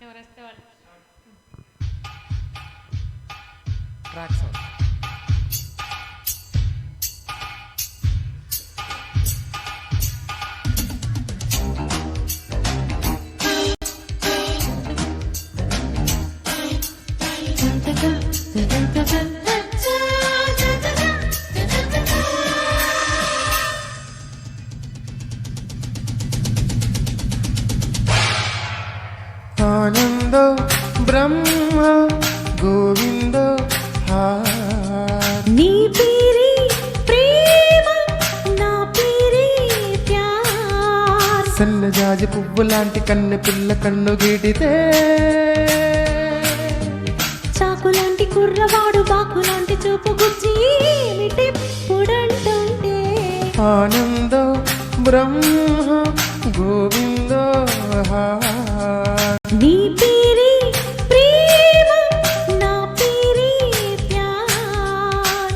ఎవరేస్తే వాళ్ళు track song. Anando బ్రహ్మ గోవిందో నీ పేరే ప్రేమ నా పేరే ప్యార్ సన్నజాజి పువ్వు లాంటి కన్నె పిల్ల కన్ను గీటితే చాకులాంటి కుర్రవాడు బాకులాంటి చూపు గుచ్చి ఏమిటెప్పుడంటుంటే ఆనందో బ్రహ్మ గోవిందో నీ పేరే ప్రేమ నా పేరే ప్యార్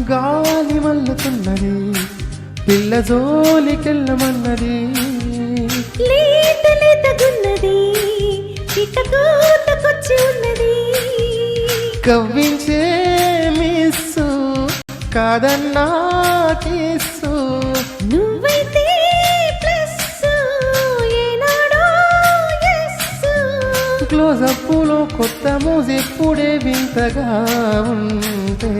గాలి మల్లుతున్నది పిల్ల జోలికెళ్ళమన్నది లేత లేతగున్నది పిట్టకూతకొచ్చి ఉన్నది కవ్వించే మిస్సు కాదన్నా కిస్సు నువ్వైతే ప్లస్ ఏనాడో ఎస్ క్లోజప్పులో కొత్త మూజెప్పుడే వింతగా ఉంటే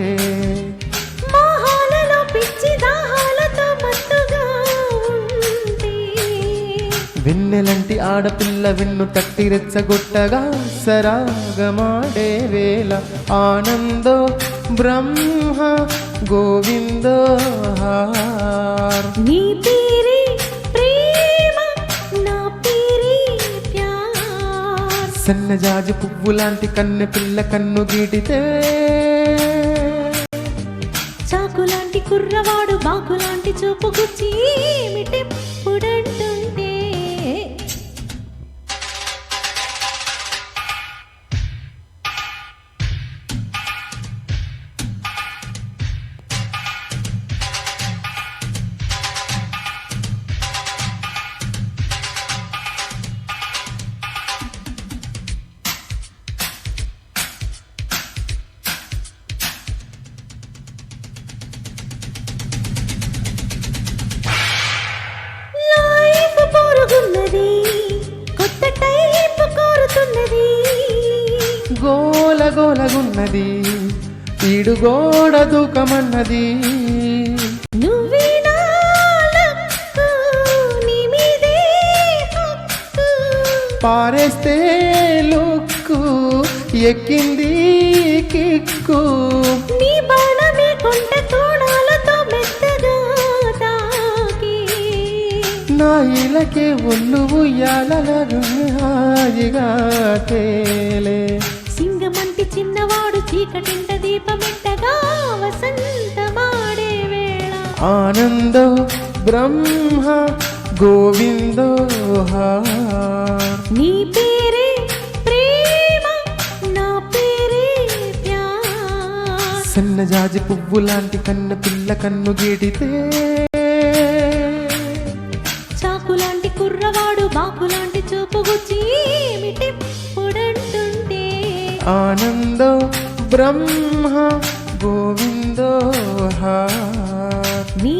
మోహాలలో పిచ్చి దాహాలతో మత్తుగా ఉంటే వెన్నెలంటి ఆడపిల్ల వెన్ను తట్టి రెచ్చగొట్టగా సరాగమాడే వేళ ఆనందో బ్రహ్మ గోవిందో నీ పేరే ప్రేమ నా పేరే ప్యార్ సన్నజాజి పువ్వు లాంటి కన్నె పిల్ల కన్ను గీటితే చాకులాంటి కుర్రవాడు బాకులాంటి చూపు గుచ్చి ఏమిటెప్పుడంటుంటే లైఫ్ పోరుగున్నది కొత్త టైప్ కోరుతున్నది గోల గోలగున్నది ఈడు గోడ దూకమన్నది నువ్వే నా లక్కు నీ మీదే హక్కు పారేస్తే లుక్కు ఎక్కింది కిక్కు నీ బాణమే కొంట తోడాలతో మెత్తగా తాకి నా ఇలకే ఒళ్ళు ఉయ్యాలలను హాయిగా తేలే సింగమంటి చిన్నవాడు చీకటింట దీపమెట్టగా వసంతమాడే వేళ ఆనందో బ్రహ్మ గోవిందో నీ పేరే ప్రేమ నా పేరే ప్యార్ సన్నజాజి పువ్వు లాంటి కన్న పిల్ల కన్ను గీటితే చాకులాంటి కుర్రవాడు బాకులాంటి చూపు గుచ్చి ఏమిటెప్పుడంటుంటే ఆనందో బ్రహ్మ గోవిందో నీ